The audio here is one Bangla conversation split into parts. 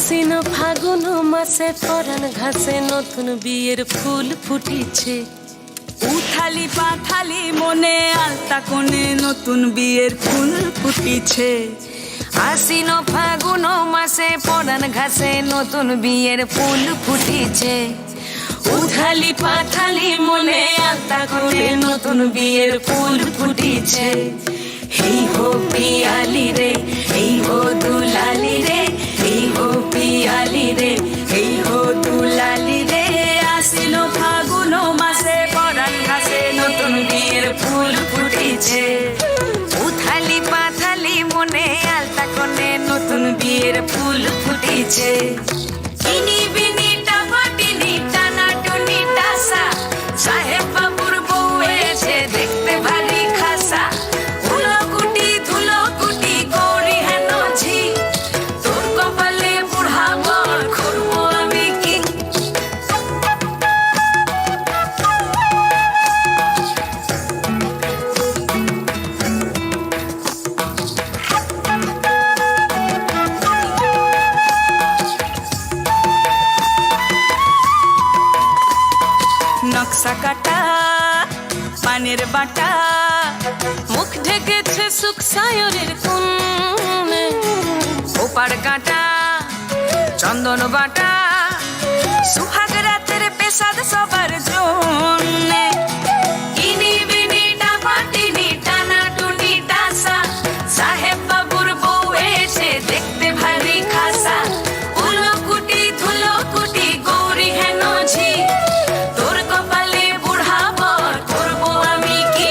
আশ্বিন ফাগুন মাসে পরাণ ঘাসে নতুন বিয়ের ফুল ফুটিছে। উথালি পাথালি মনে আলতা কোণে নতুন বিয়ের ফুল ফুটিছে। আশ্বিন ফাগুন মাসে পরাণ ঘাসে নতুন বিয়ের ফুল ফুটিছে। উথালি পাথালি মনে আলতা কোণে নতুন বিয়ের ফুল ফুটিছে। এই হো পিয়ালি রে, এই হো দুলালি রে, এই হো পিয়ালি রে, এই হো দুলালি রে। আশ্বিন ফাগুন মাসে পরাণ ঘাসে নতুন বিয়ের ফুল ফুটিছে। উথালি পাথালি মনে আলতা কোণে নতুন বিয়ের ফুল ফুটিছে। ইনি বিনি টাপাটিনি টানা টুনি টাসা, সাহেব বাবুর বউ এসে দেখতে ভারী খাসা। ধুলো কুটি করি হেন ঝি, তোর কপালে বুড়া বর করবো আমি কি। নকশা কাটা পানের বাটা, মুখ ঢেকেছে সুখ সায়রের কোণে। ওপার কাটা চন্দন বাটা, সুহাগ রাতের পেশাদ সবার জন্যে। ইনি বিনি টাপাটিনি টানা টুনি টাসা, সাহেব বাবুর বউ এসে দেখতে ভারী খাসা। ধুলো কুটি গৌরী হেন ঝি, তোর কপালে বুড়া বর করবো আমি কি।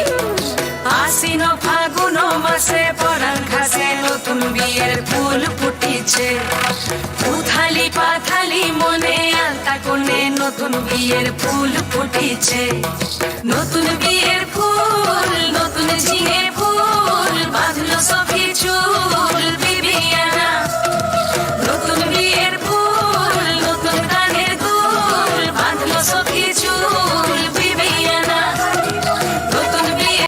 আশ্বিন ফাগুন মাসে পরাণ ঘাসে নতুন বিয়ের ফুল ফুটিছে। উথালি পাথালি মনে আলতা কোণে নতুন বিয়ের ফুল ফুটিছে। নতুন বিয়ের ফুল, নতুন ঝিঙে ফুল।